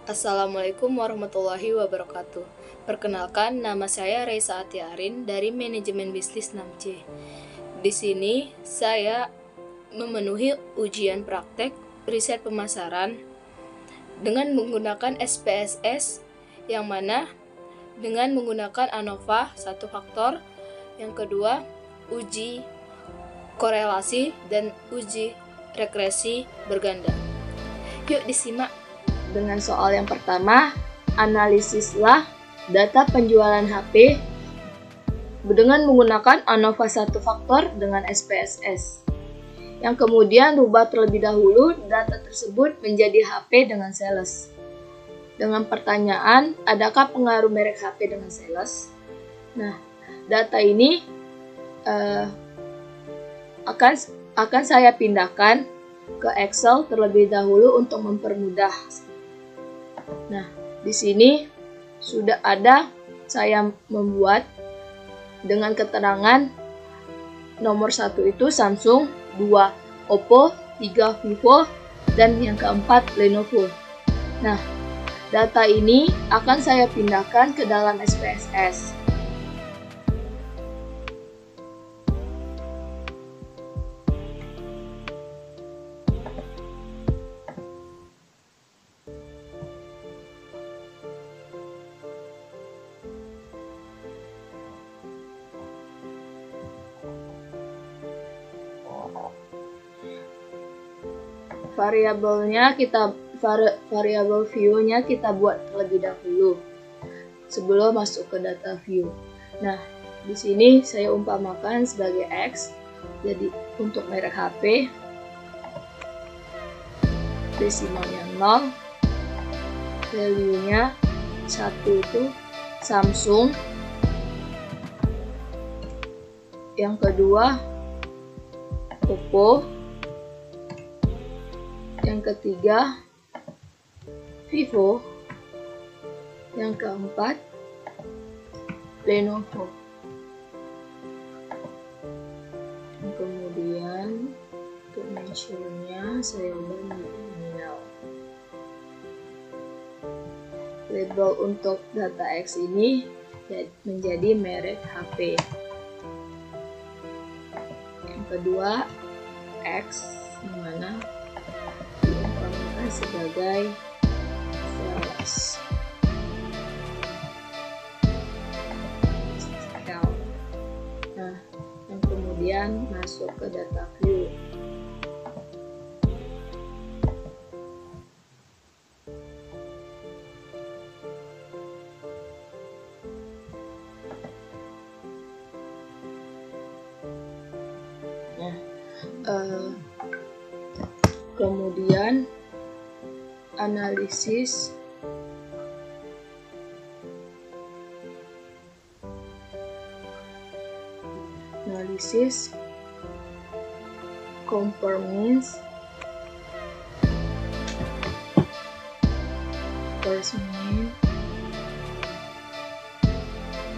Assalamualaikum warahmatullahi wabarakatuh. Perkenalkan, nama saya Reisa Atiarin dari Manajemen Bisnis 6C. Di sini saya memenuhi ujian praktek riset pemasaran dengan menggunakan SPSS, yang mana dengan menggunakan ANOVA 1 faktor, yang kedua uji korelasi dan uji regresi berganda. Yuk disimak. Dengan soal yang pertama, analisislah data penjualan HP dengan menggunakan ANOVA 1 faktor dengan SPSS. Yang kemudian rubah terlebih dahulu data tersebut menjadi HP dengan sales. Dengan pertanyaan, adakah pengaruh merek HP dengan sales? Nah, data ini akan saya pindahkan ke Excel terlebih dahulu untuk mempermudah. Nah, di sini sudah ada saya membuat dengan keterangan nomor 1 itu Samsung, 2 Oppo, 3 Vivo, dan yang keempat Lenovo. Nah, data ini akan saya pindahkan ke dalam SPSS. Variabel view-nya kita buat terlebih dahulu sebelum masuk ke data view. Nah, di sini saya umpamakan sebagai X. Jadi untuk merek HP desimalnya 0, value-nya 1 itu Samsung, yang kedua Oppo, yang ketiga Vivo, yang keempat Lenovo. Kemudian untuk mention-nya saya ubah email. Label untuk data X ini menjadi merek HP. Yang kedua X, dimana diumpamakan sebagai sales. Nah, yang kemudian masuk ke data view. Kemudian analisis compare means first mean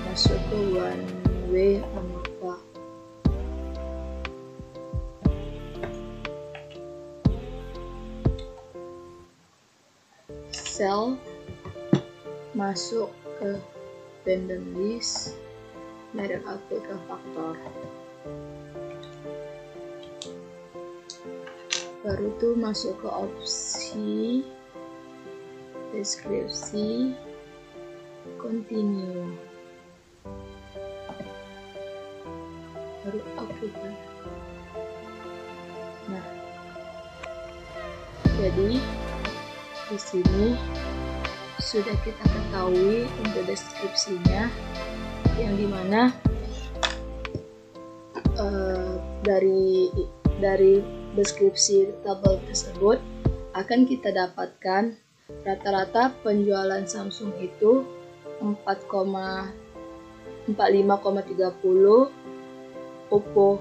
masuk ke one way ANOVA. Cell masuk ke random list merek HP ke faktor. Baru itu masuk ke opsi deskripsi continue. Baru aplikasi. Nah, jadi di sini sudah kita ketahui untuk deskripsinya, yang dimana dari deskripsi tabel tersebut akan kita dapatkan rata-rata penjualan Samsung itu 45,30, Oppo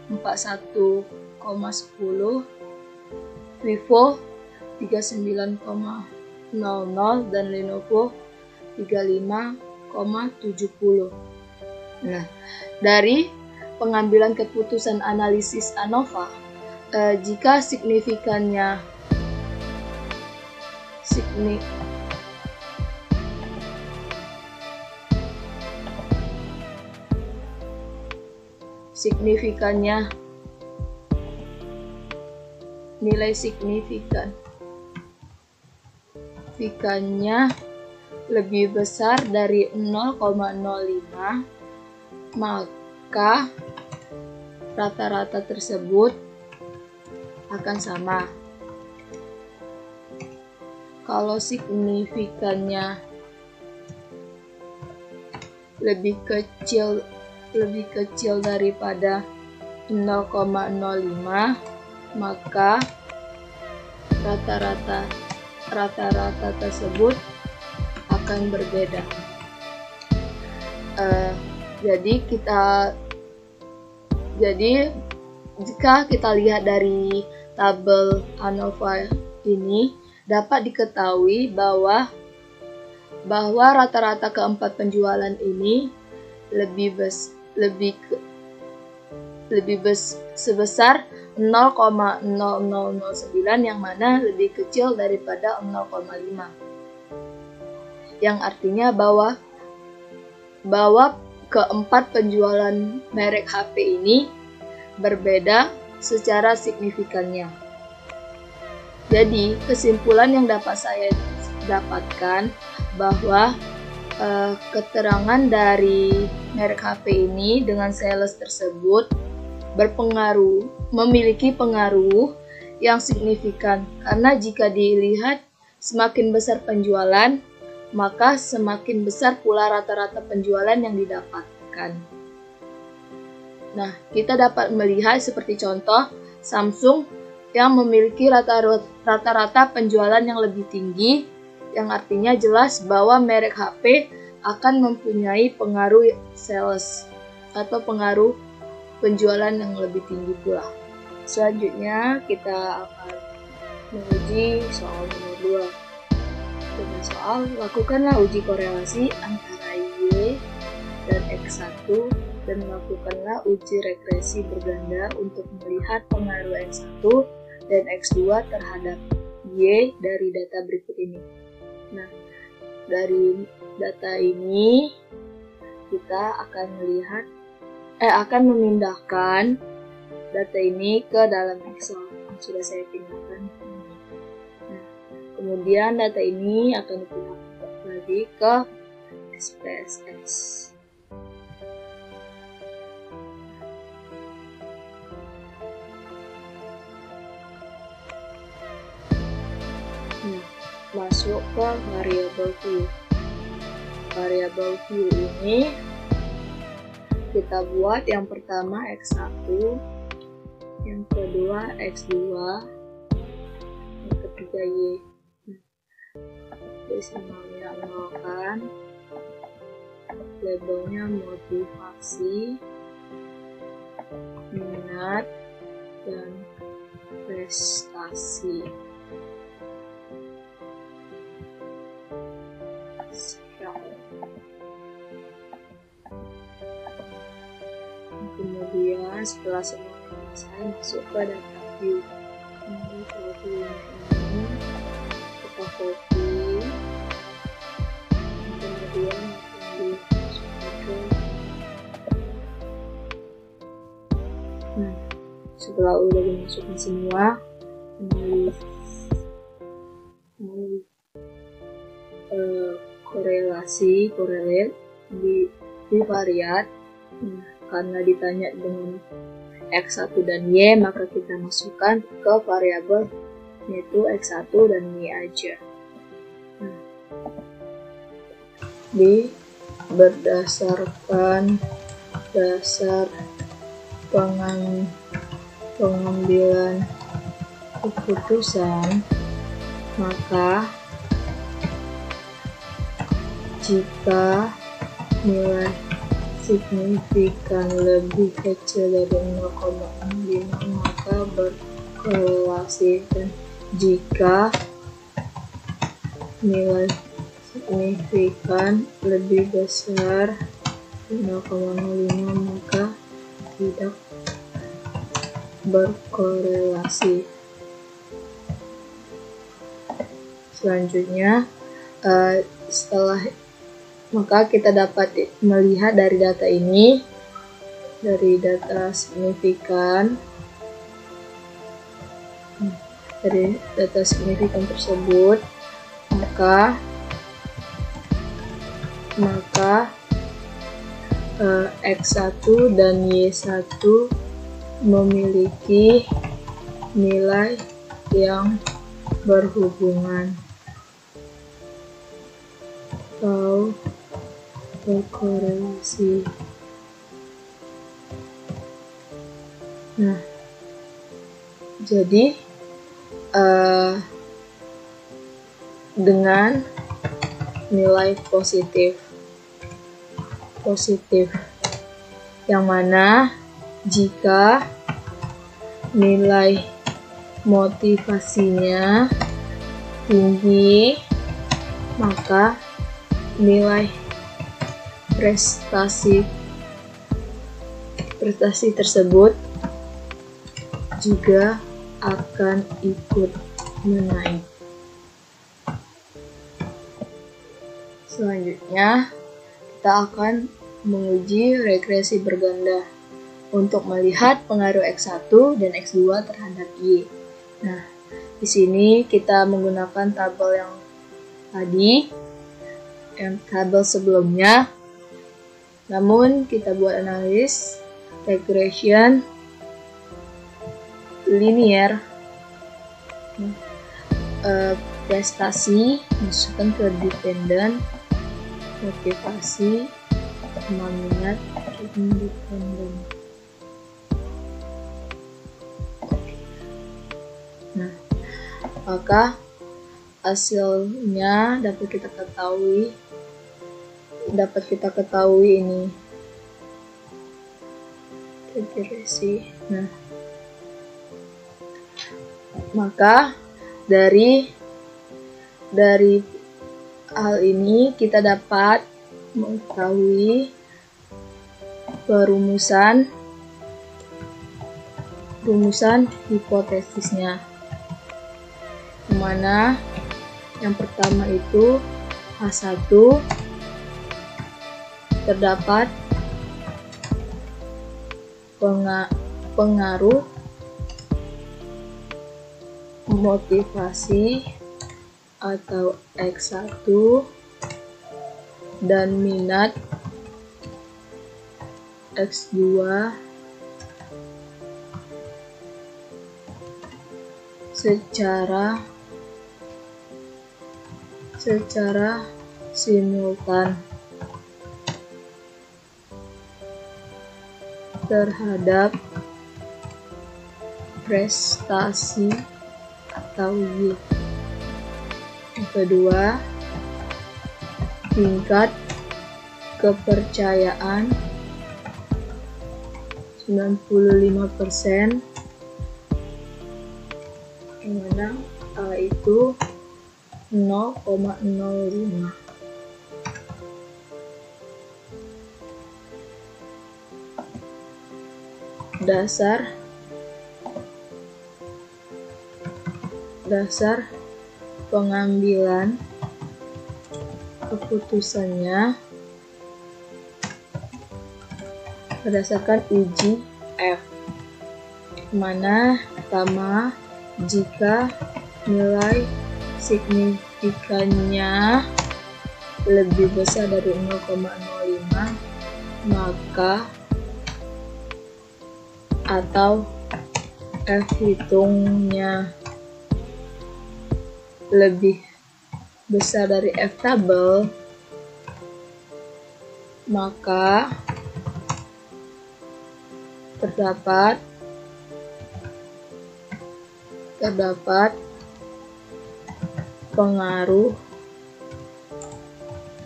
41,10, Vivo 39,00 dan Lenovo 35,70. Nah, dari pengambilan keputusan analisis ANOVA, jika signifikannya signifikannya, nilai signifikannya lebih besar dari 0,05, maka rata-rata tersebut akan sama. Kalau signifikannya lebih kecil daripada 0,05, maka rata-rata tersebut akan berbeda. Jadi jika kita lihat dari tabel ANOVA ini, dapat diketahui bahwa rata-rata keempat penjualan ini sebesar 0,0009, yang mana lebih kecil daripada 0,5. Yang artinya bahwa keempat penjualan merek HP ini berbeda secara signifikannya. Jadi, kesimpulan yang dapat saya dapatkan bahwa keterangan dari merek HP ini dengan sales tersebut memiliki pengaruh yang signifikan, karena jika dilihat semakin besar penjualan, maka semakin besar pula rata-rata penjualan yang didapatkan. Nah, kita dapat melihat seperti contoh Samsung yang memiliki rata-rata penjualan yang lebih tinggi, yang artinya jelas bahwa merek HP akan mempunyai pengaruh sales atau pengaruh penjualan yang lebih tinggi pula. Selanjutnya kita akan menguji soal nomor 2. Dengan soal, lakukanlah uji korelasi antara Y dan X1 dan lakukanlah uji regresi berganda untuk melihat pengaruh X1 dan X2 terhadap Y dari data berikut ini. Nah, dari data ini kita akan memindahkan data ini ke dalam Excel yang sudah saya pindahkan. Nah, kemudian data ini akan dipindahkan lagi ke SPSS. Masuk ke variable view. Variable view ini kita buat yang pertama X1, yang kedua X2, yang ketiga Y. Desimalnya nolkan, labelnya motivasi, minat, dan prestasi. Kemudian setelah semuanya selesai, masuk ke data view. Ini view-nya ini kita copy, kemudian dimasukkan ke. Nah, setelah udah dimasukkan semua, korelate di variat. Nah, karena ditanya dengan X1 dan Y, maka kita masukkan ke variabel yaitu X1 dan Y aja. Nah, berdasarkan dasar pengambilan keputusan, maka jika nilai signifikan lebih kecil dari 0,05 maka berkorelasi, dan jika nilai signifikan lebih besar dari 0,05 maka tidak berkorelasi. Selanjutnya, maka kita dapat melihat dari data ini dari data signifikan tersebut, maka X1 dan Y1 memiliki nilai yang berhubungan atau berkorelasi. Nah, jadi dengan nilai positif, yang mana jika nilai motivasinya tinggi, maka nilai prestasi tersebut juga akan ikut menaik. Selanjutnya, kita akan menguji regresi berganda untuk melihat pengaruh X1 dan X2 terhadap Y. Nah, di sini kita menggunakan tabel yang tadi, yang tabel sebelumnya. Namun, kita buat analis regression linear. Prestasi masukkan ke dependent, motivasi sama minat independent. Nah, maka hasilnya dapat kita ketahui ini regresi. Nah, maka dari hal ini kita dapat mengetahui rumusan hipotesisnya, mana yang pertama itu H1 terdapat pengaruh motivasi atau X1 dan minat X2 secara simultan terhadap prestasi atau Y. Yang kedua, tingkat kepercayaan 95%, yang mana A itu 0,05. Dasar pengambilan keputusannya berdasarkan uji F, mana pertama, jika nilai signifikannya lebih besar dari 0,05, maka atau F hitungnya lebih besar dari F tabel, maka terdapat pengaruh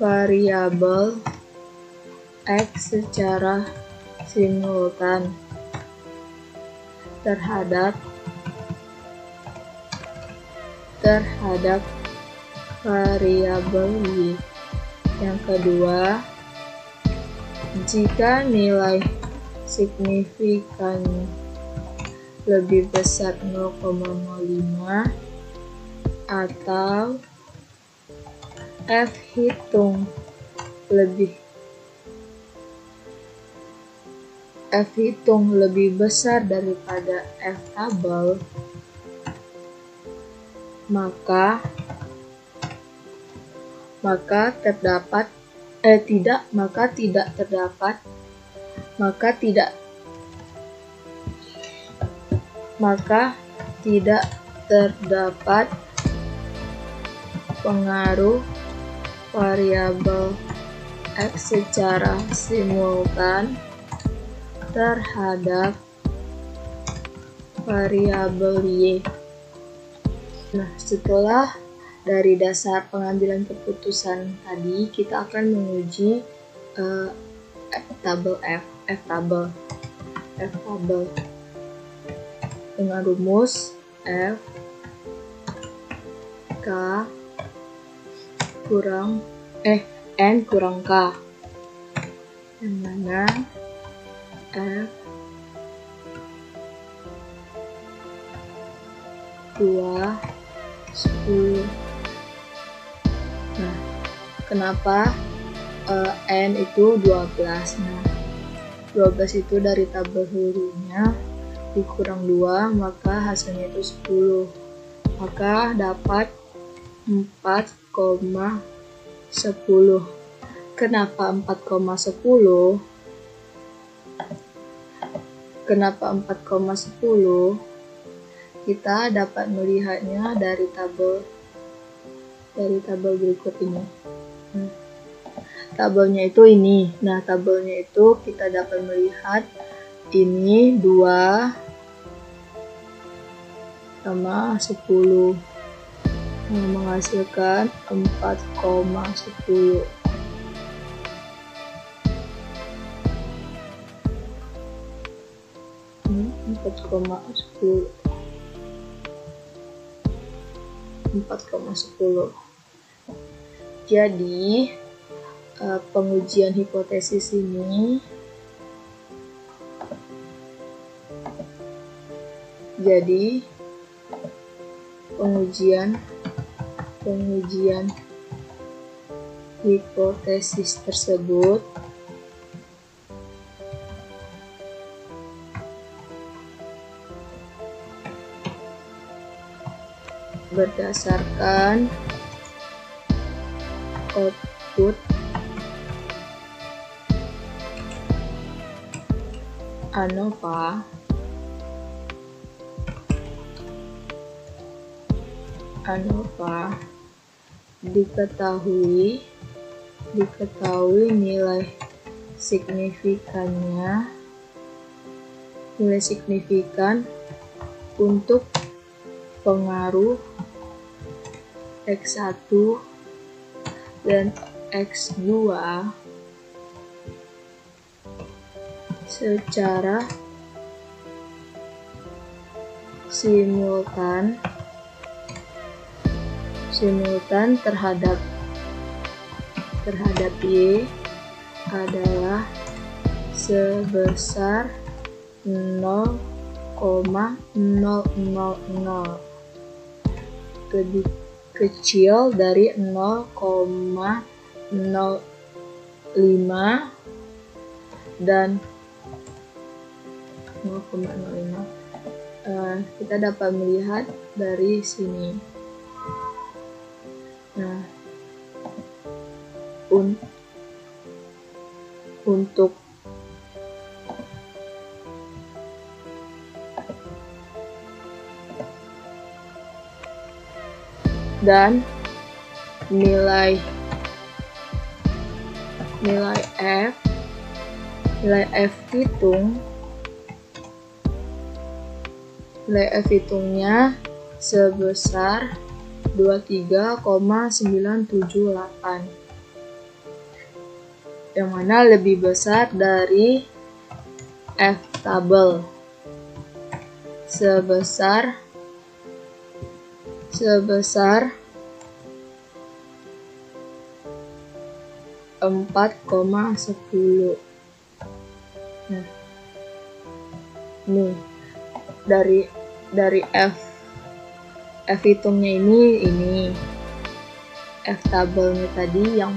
variabel X secara simultan terhadap variabel Y. Yang kedua, jika nilai signifikan lebih besar 0,05 atau F hitung lebih F hitung lebih besar daripada F tabel, maka tidak terdapat pengaruh variabel X secara simultan terhadap variabel Y. Nah, setelah dari dasar pengambilan keputusan tadi, kita akan menguji tabel F tabel dengan rumus F K kurang N kurang K, yang mana F 2 10. Nah, kenapa N itu 12? Nah, 12 itu dari tabel hurufnya dikurang 2, maka hasilnya itu 10. Maka dapat 4,10. Kenapa 4,10? Kenapa 4,10? Kita dapat melihatnya dari tabel berikut ini. Tabelnya itu ini. Nah, tabelnya itu kita dapat melihat ini 2 sama 10 menghasilkan 4,10. Ini 4,10. Jadi pengujian hipotesis ini pengujian hipotesis tersebut berdasarkan output ANOVA diketahui nilai signifikan untuk pengaruh X1 dan X2 secara simultan terhadap Y adalah sebesar 0,000, lebih kecil dari 0,05 dan 0,05. Kita dapat melihat dari sini. Nah, untuk dan nilai F hitungnya sebesar 23,978, yang mana lebih besar dari F tabel sebesar 4,10. Nah, nih dari F hitungnya ini F tabelnya tadi yang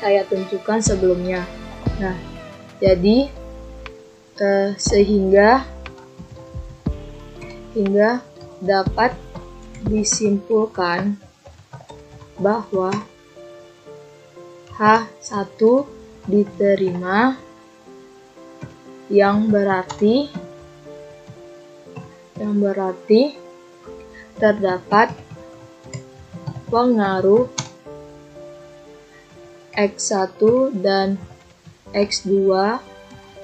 saya tunjukkan sebelumnya. Nah, jadi sehingga dapat disimpulkan bahwa H1 diterima, yang berarti terdapat pengaruh X1 dan X2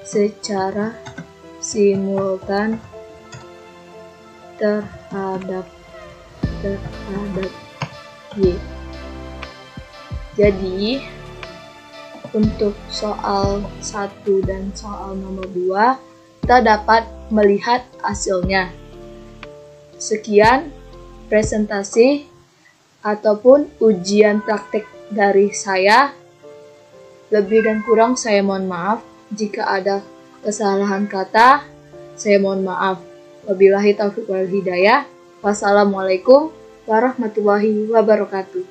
secara simultan terhadap Y. Jadi, untuk soal 1 dan soal nomor 2, kita dapat melihat hasilnya. Sekian presentasi ataupun ujian praktek dari saya. Lebih dan kurang saya mohon maaf. Jika ada kesalahan kata, saya mohon maaf. Wabillahi taufiq wal hidayah. Wassalamualaikum warahmatullahi wabarakatuh.